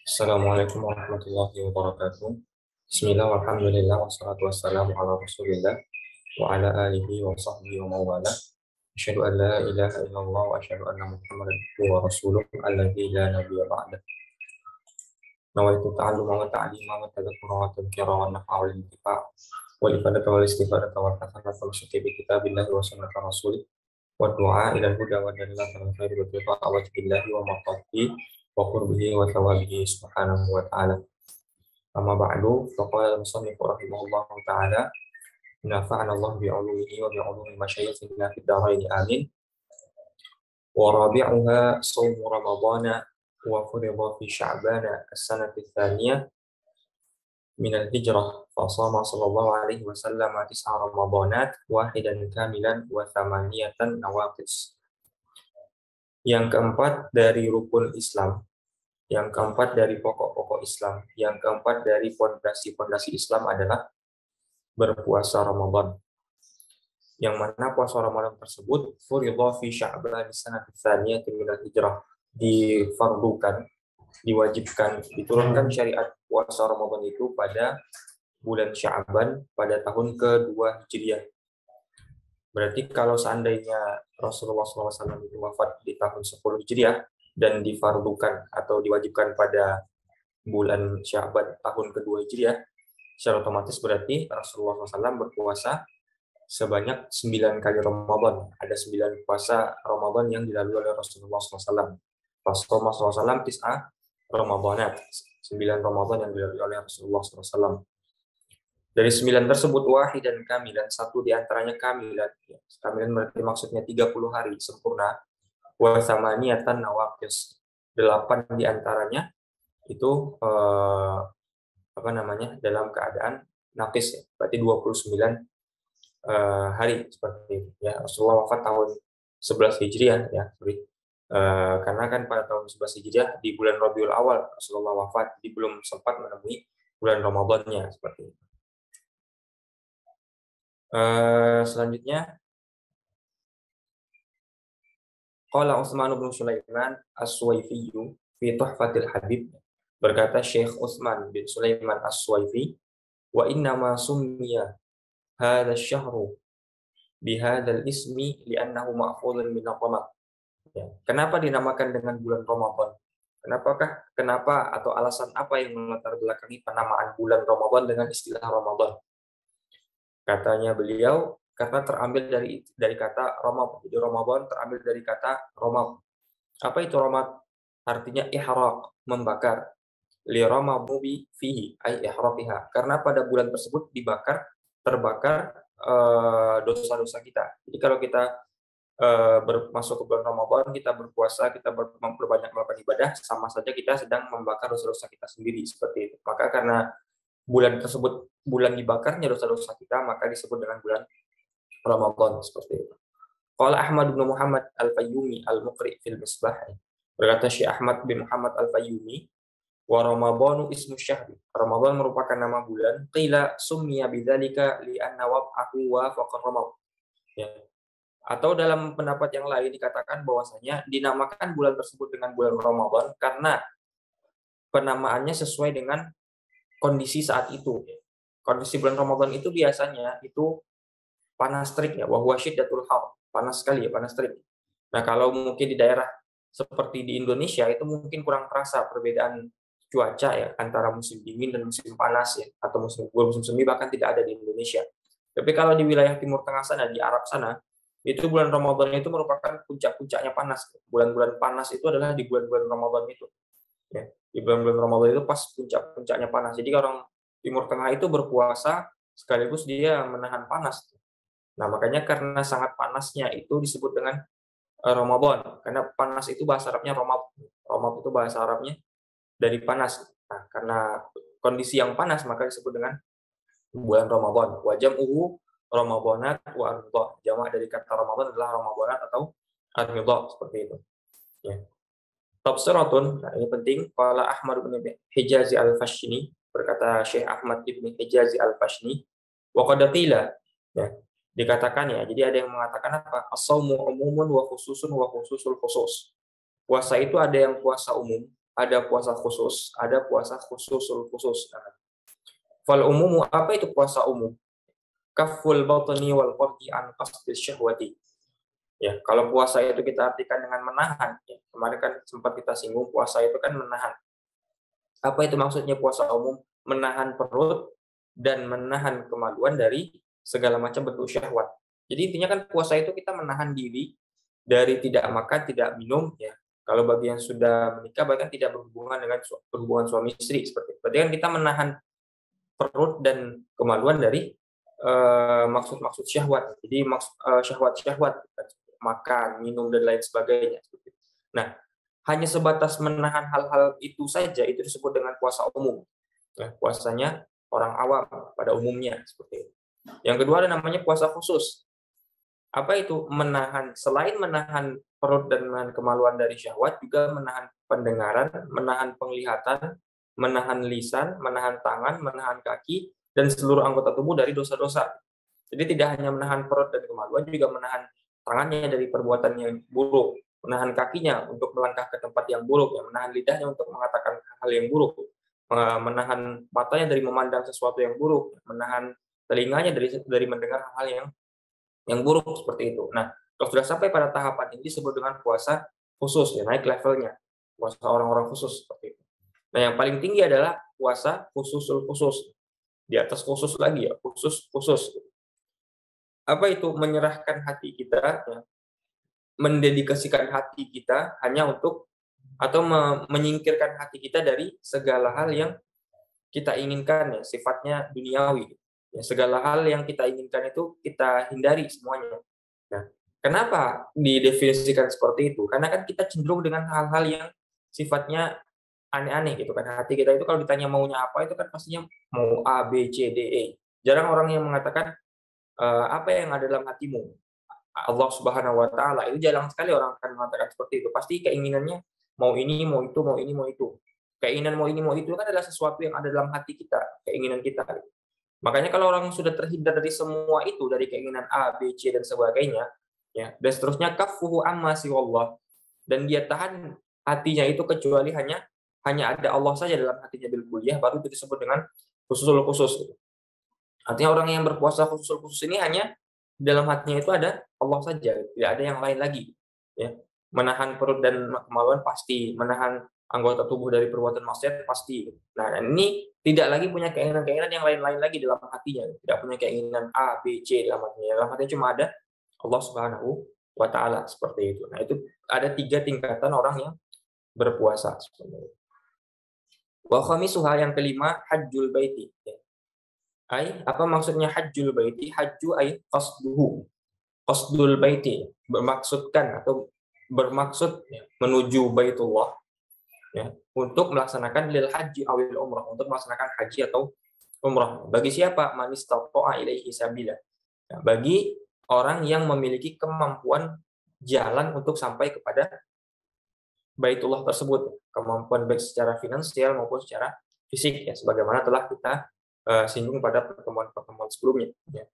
Assalamualaikum warahmatullahi wabarakatuh. Bismillah walhamdulillah wassalatu wassalamu ala rasulillah wa ala alihi wa sahbihi wa mawala. Asyhadu an la ilaha illallah wa asyhadu anna Muhammadan abduhu wa rasuluh alladzi la nabiyya ba'dah. Nawaitu ta'alluma wa ta'lima wa tadhakkura wa tadhkira wa nafa'a wal intifa' wal ifadata wal istifadata wal hasanata wa syukur bi kitabillahi wa sunnati rasulih wa du'a ila al-huda wa dalilata min khairi wa tiqa wajhillahi wa maqati wa qurbihi wa thawabihi subhanahu wa ta'ala. Amma ba'du, faqala al-musannif rahimahullah ta'ala, nafa'ana Allah bi'ulumihi wa bi'ulumi masyayikhina fid dharain amin. Wa rabi'uha shawmu ramadhana wa furida fi sya'bana as-sanati tsaniyah min al-hijrah fa shama sallallahu alaihi wasallam 9 ramadhanat wahidan kamilan wa thamaniyatan nawaqis. Yang keempat dari rukun Islam, yang keempat dari pokok-pokok Islam, yang keempat dari fondasi-fondasi Islam adalah berpuasa Ramadan. Yang mana puasa Ramadan tersebut furidha fi sya'ban sanati tsaniyah min al-hijrah, difardukan, diwajibkan, diturunkan syariat puasa Ramadan itu pada bulan Sya'ban pada tahun kedua Hijriah. Berarti kalau seandainya Rasulullah SAW itu wafat di tahun 10 Hijriah dan difardukan atau diwajibkan pada bulan Sya'ban tahun kedua Hijriah, secara otomatis berarti Rasulullah SAW berpuasa sebanyak 9 kali Ramadan. Ada 9 puasa Ramadan yang dilalui oleh Rasulullah SAW. Rasulullah SAW tis'ah Ramadanat, 9 Ramadan yang dilalui oleh Rasulullah SAW. Dari 9 tersebut wahid dan kamilan, satu di antaranya kamilan. Kamilan berarti maksudnya 30 hari sempurna. Wa tsamaniyatan nawaqis, 8 di antaranya itu dalam keadaan naqis, berarti 29 hari seperti itu. Ya, Rasulullah wafat tahun 11 Hijriah ya, karena kan pada tahun 11 Hijriah di bulan Rabiul Awal Rasulullah wafat, jadi belum sempat menemui bulan Ramadannya seperti itu. Selanjutnya, qala Utsman bin Sulaiman As-Suwaifi fi Tuhfatil Habib, berkata Syekh Utsman bin Sulaiman As-Suwaifi, wa inna ma summiya hadha asy-syahru bi hadzal ismi li'annahu ma'khudun min Ramadan. Ya. Kenapa dinamakan dengan bulan Ramadan? Kenapa atau alasan apa yang melatar belakangi penamaan bulan Ramadan dengan istilah Ramadan? Katanya beliau, karena terambil dari kata Ramad. Jadi Ramadan terambil dari kata Ramad. Apa itu Ramad? Artinya ihraq, membakar. Li ramadubi fihi ay ihraqiha. Karena pada bulan tersebut terbakar dosa-dosa kita. Jadi kalau kita masuk ke bulan Ramadan, kita berpuasa, kita memperbanyak melakukan ibadah, sama saja kita sedang membakar dosa-dosa kita sendiri seperti itu. Maka karena bulan tersebut bulan dibakarnya dosa-dosa kita, maka disebut dengan bulan Ramadan seperti itu. Qala Ahmad bin Muhammad Al-Fayyumi Al-Muqri fil Misbah, berkata Syekh Ahmad bin Muhammad Al-Fayyumi, wa Ramadhanu ismu syahri, Ramadan merupakan nama bulan, qila summiya bidzalika li anna wab'ahu wa faqar Ramad. Ya. Atau dalam pendapat yang lain dikatakan bahwasanya dinamakan bulan tersebut dengan bulan Ramadan karena penamaannya sesuai dengan kondisi saat itu. Kondisi bulan Ramadan itu biasanya itu panas terik ya, wa huwa syiddatul har, panas sekali ya, panas terik. Nah, kalau mungkin di daerah seperti di Indonesia itu mungkin kurang terasa perbedaan cuaca ya antara musim dingin dan musim panas ya, atau musim semi bahkan tidak ada di Indonesia. Tapi kalau di wilayah Timur Tengah sana, di Arab sana, itu bulan Ramadan itu merupakan puncak-puncaknya panas. Bulan-bulan panas itu adalah di bulan-bulan Ramadan itu. Ya, di bulan-bulan Ramadan itu pas puncak-puncaknya panas. Jadi orang Timur Tengah itu berpuasa sekaligus dia menahan panas. Nah, makanya karena sangat panasnya itu disebut dengan Ramadan. Karena panas itu bahasa Arabnya Ramad. Ramad itu bahasa Arabnya dari panas. Nah, karena kondisi yang panas maka disebut dengan bulan Ramadan. Wa jam'uhu Ramadanat wa Ar-Ridha. Jamak dari kata Ramadan adalah Ramadanat atau Ar-Ridha seperti itu. Ya. Tafsiratun, nah ini penting, qala Ahmad bin Hijazi Al-Fashni, berkata Syekh Ahmad bin Hijazi Al-Fashni, wa qad qila, ya, dikatakan ya, jadi ada yang mengatakan apa? As-shaumu umumun wa khususun wa khususul khusus. Puasa itu ada yang puasa umum, ada puasa khusus, ada puasa khususul khusus. Fal umumu, apa itu puasa umum? Kaful batni wal farji an qasdis syahwati. Ya, kalau puasa itu kita artikan dengan menahan, ya. Kemarin kan sempat kita singgung puasa itu kan menahan. Apa itu maksudnya puasa umum? Menahan perut dan menahan kemaluan dari segala macam bentuk syahwat. Jadi intinya kan puasa itu kita menahan diri dari tidak makan, tidak minum, ya. Kalau bagi yang sudah menikah bahkan tidak berhubungan dengan berhubungan suami istri seperti itu. Berarti kan kita menahan perut dan kemaluan dari maksud-maksud syahwat. Jadi syahwat-syahwat, makan, minum dan lain sebagainya. Nah, hanya sebatas menahan hal-hal itu saja itu disebut dengan puasa umum. Ya, puasanya orang awam pada umumnya seperti itu. Yang kedua ada namanya puasa khusus. Apa itu? Menahan, selain menahan perut dan menahan kemaluan dari syahwat, juga menahan pendengaran, menahan penglihatan, menahan lisan, menahan tangan, menahan kaki, dan seluruh anggota tubuh dari dosa-dosa. Jadi tidak hanya menahan perut dan kemaluan, juga menahan tangannya dari perbuatan yang buruk, menahan kakinya untuk melangkah ke tempat yang buruk, ya, menahan lidahnya untuk mengatakan hal yang buruk, menahan matanya dari memandang sesuatu yang buruk, menahan telinganya dari mendengar hal yang buruk seperti itu. Nah, kalau sudah sampai pada tahapan ini disebut dengan puasa khusus, ya, naik levelnya, puasa orang-orang khusus seperti itu. Nah, yang paling tinggi adalah puasa khususul khusus, di atas khusus lagi, ya, khusus khusus. Apa itu? Menyerahkan hati kita, ya, mendedikasikan hati kita hanya untuk atau menyingkirkan hati kita dari segala hal yang kita inginkan, ya, sifatnya duniawi. Ya, segala hal yang kita inginkan itu kita hindari semuanya. Nah, kenapa didefinisikan seperti itu? Karena kan kita cenderung dengan hal-hal yang sifatnya aneh-aneh gitu kan. Hati kita itu kalau ditanya maunya apa itu kan pastinya mau A, B, C, D, E. Jarang orang yang mengatakan apa yang ada dalam hatimu. Allah Subhanahu wa taala, itu jarang sekali orang akan mengatakan seperti itu. Pasti keinginannya mau ini, mau itu, mau ini, mau itu. Keinginan mau ini, mau itu kan adalah sesuatu yang ada dalam hati kita, keinginan kita. Makanya kalau orang sudah terhindar dari semua itu, dari keinginan A, B, C dan sebagainya, ya, dan seterusnya kafuhu amma siwallah, dan dia tahan hatinya itu kecuali hanya ada Allah saja dalam hatinya bil kuliah, baru itu disebut dengan khususul khusus. Artinya orang yang berpuasa khususul khusus ini hanya dalam hatinya itu ada Allah saja, tidak ada yang lain lagi. Ya. Menahan perut dan kemaluan pasti, menahan anggota tubuh dari perbuatan maksiat pasti. Nah, ini tidak lagi punya keinginan-keinginan yang lain-lain lagi dalam hatinya, tidak punya keinginan A, B, C dalam hatinya. Dalam hatinya cuma ada Allah Subhanahu wa taala seperti itu. Nah, itu ada 3 tingkatan orang yang berpuasa sebenarnya. Wa khamisuha, yang kelima, hajjul baiti. Apa maksudnya hajjul baiti? Hajju ay qasduhu. Qasdul baiti, bermaksudkan atau bermaksud, ya, menuju Baitullah, ya, untuk melaksanakan lil haji awil umrah, untuk melaksanakan haji atau umrah. Bagi siapa? Man istata'a ilaihi sabila. Ya, bagi orang yang memiliki kemampuan jalan untuk sampai kepada Baitullah tersebut, kemampuan baik secara finansial maupun secara fisik, ya, sebagaimana telah kita singgung pada pertemuan-pertemuan sebelumnya, ya.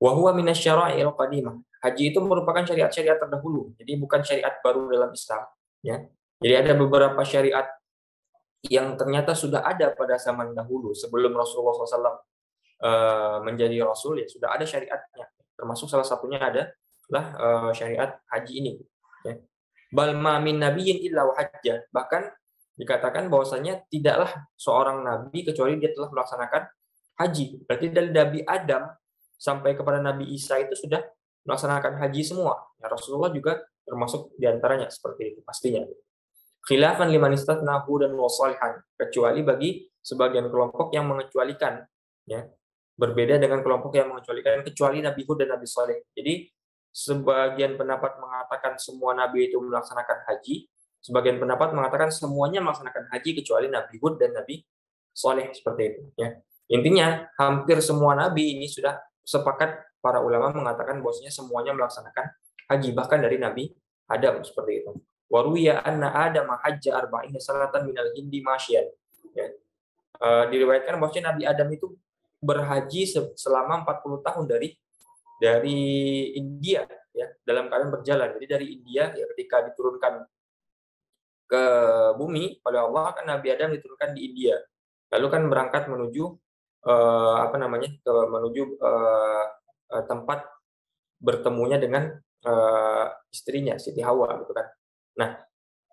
Wa huwa minasyara'il qadimah. Haji itu merupakan syariat-syariat terdahulu, jadi bukan syariat baru dalam Islam, ya. Jadi ada beberapa syariat yang ternyata sudah ada pada zaman dahulu sebelum Rasulullah SAW menjadi rasul, ya, sudah ada syariatnya. Termasuk salah satunya adalah syariat haji ini, ya. Bal ma min nabiyyin illa wa hajjah. Bahkan dikatakan bahwasanya tidaklah seorang nabi kecuali dia telah melaksanakan haji. Berarti dari Nabi Adam sampai kepada Nabi Isa itu sudah melaksanakan haji semua. Ya, Rasulullah juga termasuk diantaranya seperti itu pastinya. Khilafan liman istatnahu dan wasalihan, kecuali bagi sebagian kelompok yang mengecualikan, ya. Berbeda dengan kelompok yang mengecualikan kecuali Nabi Hud dan Nabi Saleh. Jadi sebagian pendapat mengatakan semua nabi itu melaksanakan haji, sebagian pendapat mengatakan semuanya melaksanakan haji kecuali Nabi Hud dan Nabi Saleh seperti itu, ya. Intinya hampir semua nabi ini sudah sepakat para ulama mengatakan bahwasanya semuanya melaksanakan haji, bahkan dari Nabi Adam seperti itu. Waruya anna Adam hajja arba'ina sanatan minal hindi masyian. Ya. Diriwayatkan bahwasanya Nabi Adam itu berhaji selama 40 tahun dari India, ya, dalam keadaan berjalan. Jadi dari India, ya, ketika diturunkan ke bumi oleh Allah, kan Nabi Adam diturunkan di India. Lalu kan berangkat menuju menuju tempat bertemunya dengan istrinya Siti Hawa gitu kan. Nah,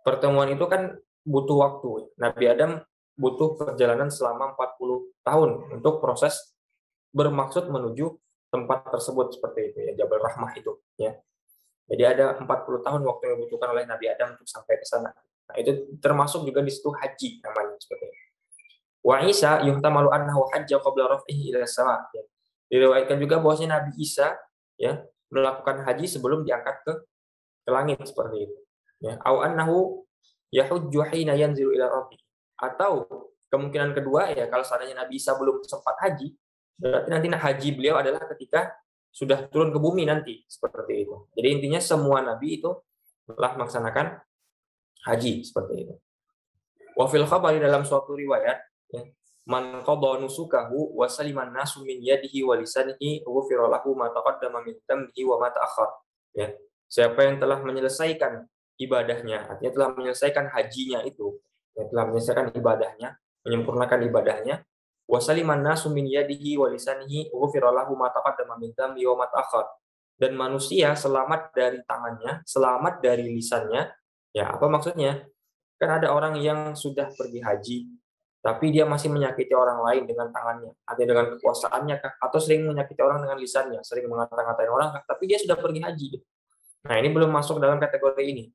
pertemuan itu kan butuh waktu. Nabi Adam butuh perjalanan selama 40 tahun untuk proses bermaksud menuju tempat tersebut seperti itu ya, Jabal Rahmah itu ya. Jadi ada 40 tahun waktu yang dibutuhkan oleh Nabi Adam untuk sampai ke sana. Nah, itu termasuk juga di situ haji namanya seperti itu. Wa Isa yuhtamalu annahu hajja qabla raf'ihi ila sama. Ya. Diriwayatkan juga bahwasanya Nabi Isa ya melakukan haji sebelum diangkat ke langit seperti itu. Ya, au annahu yahujju hina yanzilu ila rabbih. Atau kemungkinan kedua ya kalau seandainya Nabi Isa belum sempat haji, berarti nanti haji beliau adalah ketika sudah turun ke bumi nanti seperti itu. Jadi intinya semua nabi itu telah melaksanakan haji seperti itu. Wa fil khabari dalam suatu riwayat ya, man qada nusukahu wa saliman nasu min yadihi wa lisanihi ghufira lahu ma taqaddama min dhanbihi wa ma ta'akhkhar. Ya. Siapa yang telah menyelesaikan ibadahnya, artinya telah menyelesaikan hajinya itu, ya, telah menyelesaikan ibadahnya, menyempurnakan ibadahnya, wa saliman nasu min yadihi wa lisanihi ghufira lahu ma taqaddama min dhanbihi wa ma ta'akhkhar. Dan manusia selamat dari tangannya, selamat dari lisannya. Ya, apa maksudnya? Kan ada orang yang sudah pergi haji, tapi dia masih menyakiti orang lain dengan tangannya, atau dengan kekuasaannya, atau sering menyakiti orang dengan lisannya, sering mengata-ngatain orang, tapi dia sudah pergi haji. Nah, ini belum masuk dalam kategori ini.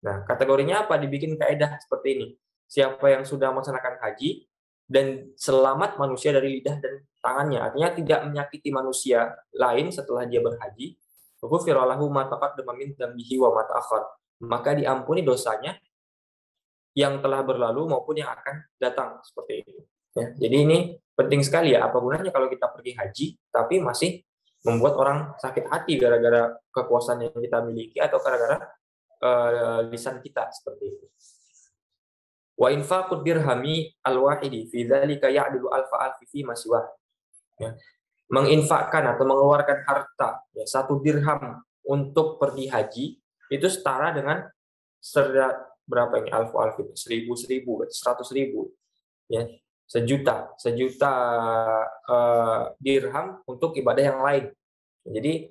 Nah, kategorinya apa? Dibikin kaidah seperti ini. Siapa yang sudah melaksanakan haji dan selamat manusia dari lidah dan tangannya, artinya tidak menyakiti manusia lain setelah dia berhaji, ghufira lahu ma taqaddama min dzambihi wa ma ta'akhkhar. Maka diampuni dosanya yang telah berlalu maupun yang akan datang seperti itu. Ya, jadi ini penting sekali ya. Apa gunanya kalau kita pergi haji tapi masih membuat orang sakit hati gara-gara kekuasaan yang kita miliki atau gara-gara lisan kita seperti itu. Wa infaqud dirhami al-wahidi fi dzalika ya'dilu alfa alfi fi maswah. Ya. Menginfakkan atau mengeluarkan harta ya, 1 dirham untuk pergi haji itu setara dengan berapa ini alfu 1000 100.000 ya, sejuta dirham untuk ibadah yang lain. Jadi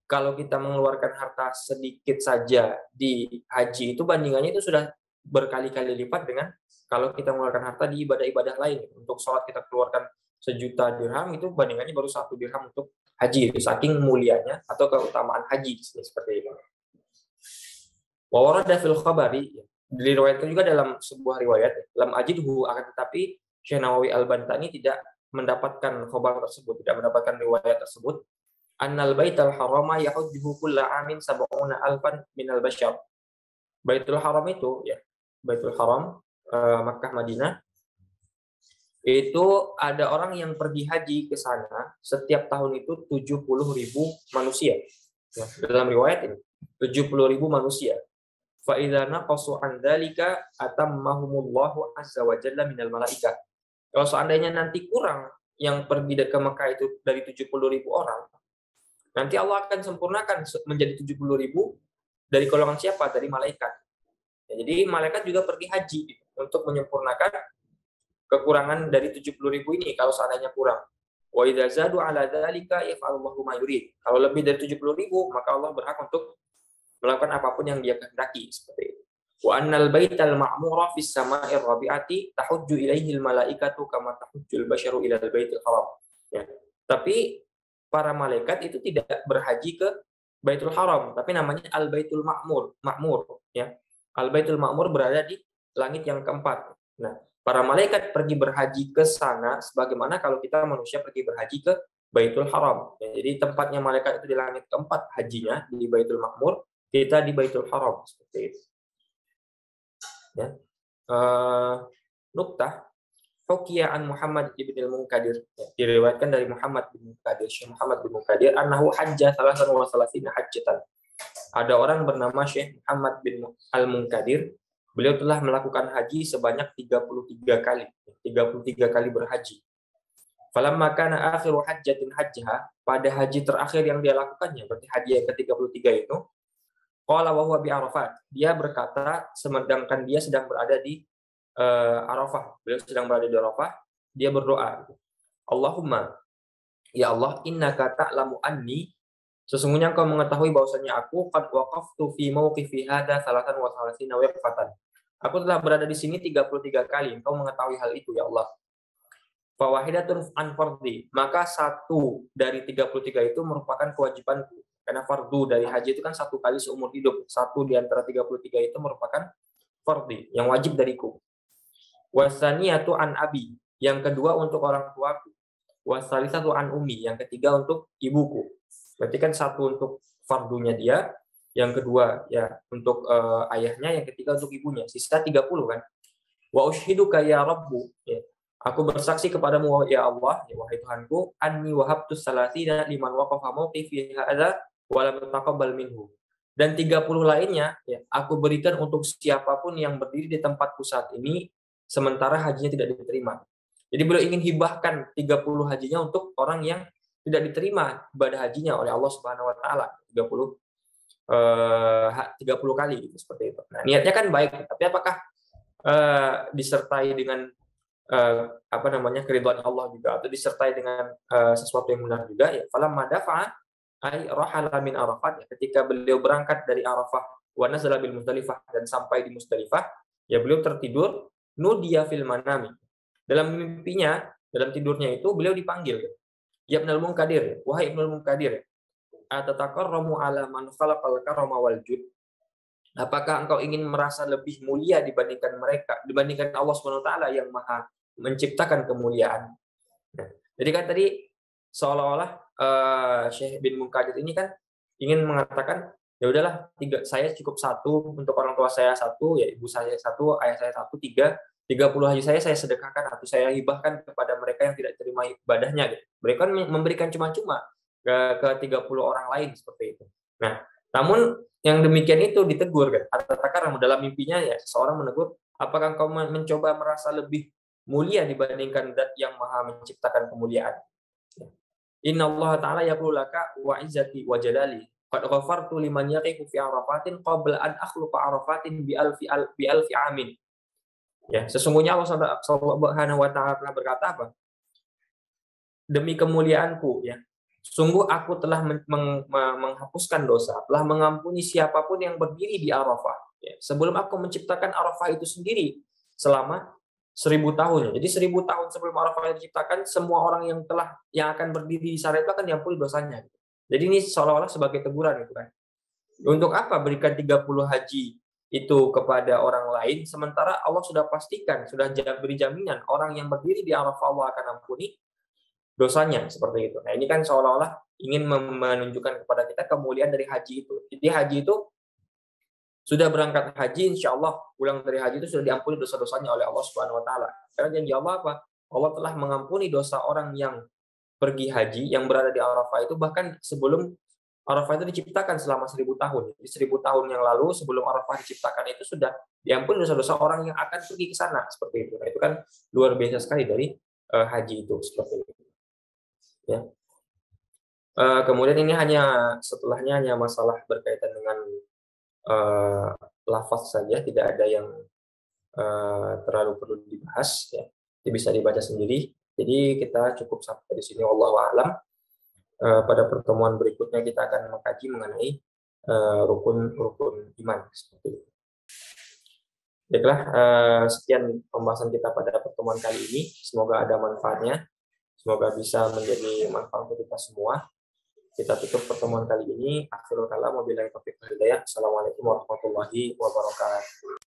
kalau kita mengeluarkan harta sedikit saja di haji itu bandingannya itu sudah berkali-kali lipat dengan kalau kita mengeluarkan harta di ibadah-ibadah lain. Untuk sholat kita keluarkan 1.000.000 dirham itu bandingannya baru 1 dirham untuk haji, itu saking mulianya atau keutamaan haji seperti itu. Wa warada fil khabari, diriwayatkan juga dalam sebuah riwayat, lam ajidhu, akan tetapi Syekh Nawawi Al-Bantani tidak mendapatkan khabar tersebut, tidak mendapatkan riwayat tersebut. Annal baital harama yahujjuhu kulla amin sab'una alfan minal bashar. Baitul Haram itu ya, Baitul Haram Makkah Madinah itu ada orang yang pergi haji ke sana setiap tahun itu 70.000 manusia. Ya, dalam riwayat ini 70.000 manusia. Fa idza naqasu an dzalika atammahumullahu azza wa jalla minal malaikah. Kalau seandainya nanti kurang yang pergi ke Mekah itu dari 70.000 orang, nanti Allah akan sempurnakan menjadi 70.000 dari golongan siapa? Dari malaikat. Ya, jadi malaikat juga pergi haji untuk menyempurnakan kekurangan dari 70.000 ini kalau seandainya kurang. Wa idza zadu ala dzalika yaf'alullahu ma yurid. Kalau lebih dari 70.000, maka Allah berhak untuk melakukan apapun yang dia kehendaki seperti itu. Wa annal baital ma'mura fis sama'ir rabi'ati tahujju ilaihi al malaikatu kama tahujjul basyaru ila al baitil haram. Ya. Tapi para malaikat itu tidak berhaji ke Baitul Haram, tapi namanya Al Baitul Ma'mur ya. Al Baitul Ma'mur berada di langit yang keempat. Nah, para malaikat pergi berhaji ke sana sebagaimana kalau kita manusia pergi berhaji ke Baitul Haram. Ya, jadi tempatnya malaikat itu di langit keempat hajinya di Baitul Ma'mur, kita di Baitul Haram seperti itu. Ya. Nuktah Hukiya an Muhammad ibn al-Munkadir, diriwayatkan dari Muhammad bin Munkadir, Syekh Muhammad bin Munkadir, annahu hajja 33 hajjatan. Ada orang bernama Syekh Muhammad bin al-Munkadir, beliau telah melakukan haji sebanyak 33 kali, 33 kali berhaji. Falamma kana akhiru hajjatin hajjaha, pada haji terakhir yang dia lakukannya, berarti haji yang ke-33 itu, Qala wa huwa bi Arafat. Dia berkata sedangkan dia sedang berada di Arafah. Beliau sedang berada di Arafah, dia berdoa. Allahumma, ya Allah, innaka ta'lamu anni, sesungguhnya engkau mengetahui bahwasanya aku qad waqaftu fi mauqifi hadza salatan wa salasina waqfatan. Aku telah berada di sini 33 kali. Engkau mengetahui hal itu, ya Allah. Fawahidatun an fardhi, maka satu dari 33 itu merupakan kewajibanku. Karena fardu dari haji itu kan satu kali seumur hidup. Satu di antara 33 itu merupakan fardhi, yang wajib dariku. Wasaniyatu an abi, yang kedua untuk orang tuaku. Wasalisatu an ummi, yang ketiga untuk ibuku. Berarti kan satu untuk fardunya dia, yang kedua ya untuk ayahnya, yang ketiga untuk ibunya. Sisa 30 kan. Wa ushiduka ya Rabbu, ya. Aku bersaksi kepadamu ya Allah, ya wahai Tuhanku, anni wahabtus salasina liman waqafa mauqifi hadza wa lam taqabbal minhu. Dan 30 lainnya ya, aku berikan untuk siapapun yang berdiri di tempatku saat ini sementara hajinya tidak diterima. Jadi beliau ingin hibahkan 30 hajinya untuk orang yang tidak diterima ibadah hajinya oleh Allah Subhanahu wa taala. 30 kali gitu, seperti itu. Nah, niatnya kan baik, tapi apakah disertai dengan keridhaan Allah juga, atau disertai dengan sesuatu yang benar juga, ya falamma dafa'a ay rahala min Arafat, ya, ketika beliau berangkat dari Arafah wa nazala bil Muzdalifah, dan sampai di Muzdalifah, ya beliau tertidur, nudiya fil manami, dalam mimpinya, dalam tidurnya itu beliau dipanggil, ya Ibnul Munkadir, wahai Ibnul Munkadir, atatakarramu ala man khalaqal karama wal jud, apakah engkau ingin merasa lebih mulia dibandingkan mereka, dibandingkan Allah Subhanahu wa taala yang Maha menciptakan kemuliaan. Nah, jadi kan tadi seolah-olah Syekh bin Munkadir ini kan ingin mengatakan, ya udahlah, saya cukup satu untuk orang tua saya satu, ya ibu saya satu, ayah saya satu, 30 haji saya sedekahkan atau saya hibahkan kepada mereka yang tidak terima ibadahnya. Gitu. Mereka kan memberikan cuma-cuma ke 30 orang lain seperti itu. Nah, namun yang demikian itu ditegur kan. Atau dalam mimpinya ya seseorang menegur, apakah engkau mencoba merasa lebih mulia dibandingkan zat yang Maha menciptakan kemuliaan? Inna Allah Ta'ala yaqulu laka wa izzati wa jalali qad ghafartu liman yaqifu fi arafatin qabla an akhluqa arafatin bi alfi amin. Ya, sesungguhnya Allah Subhanahu wa taala telah berkata apa? Demi kemuliaanku ya. Sungguh aku telah menghapuskan dosa, telah mengampuni siapapun yang berdiri di Arafah. Ya, sebelum aku menciptakan Arafah itu sendiri selama 1000 tahun. Jadi 1000 tahun sebelum Arafah diciptakan, semua orang yang akan berdiri di sana itu akan diampuni dosanya. Jadi ini seolah-olah sebagai teguran gitu kan. Untuk apa berikan 30 haji itu kepada orang lain, sementara Allah sudah pastikan, sudah beri jaminan orang yang berdiri di Arafah Allah akan ampuni dosanya, seperti itu. Nah, ini kan seolah-olah ingin menunjukkan kepada kita kemuliaan dari haji itu. Jadi haji itu sudah berangkat haji, insya Allah pulang dari haji itu sudah diampuni dosa-dosanya oleh Allah Subhanahu wa taala. Karena janji Allah apa? Allah telah mengampuni dosa orang yang pergi haji, yang berada di Arafah itu bahkan sebelum Arafah itu diciptakan selama 1000 tahun. Jadi 1000 tahun yang lalu sebelum Arafah diciptakan itu sudah diampuni dosa-dosa orang yang akan pergi ke sana, seperti itu. Nah, itu kan luar biasa sekali dari haji itu, seperti itu. Ya. Kemudian ini setelahnya hanya masalah berkaitan dengan lafaz saja, tidak ada yang terlalu perlu dibahas, ya. Itu bisa dibaca sendiri. Jadi kita cukup sampai di sini, wallahu a'lam. Pada pertemuan berikutnya kita akan mengkaji mengenai rukun iman, seperti itu. Baiklah, sekian pembahasan kita pada pertemuan kali ini. Semoga ada manfaatnya. Semoga bisa menjadi manfaat untuk kita semua. Kita tutup pertemuan kali ini. Akhirul kalam, wabillahi taufiq wal hidayah. Assalamualaikum warahmatullahi wabarakatuh.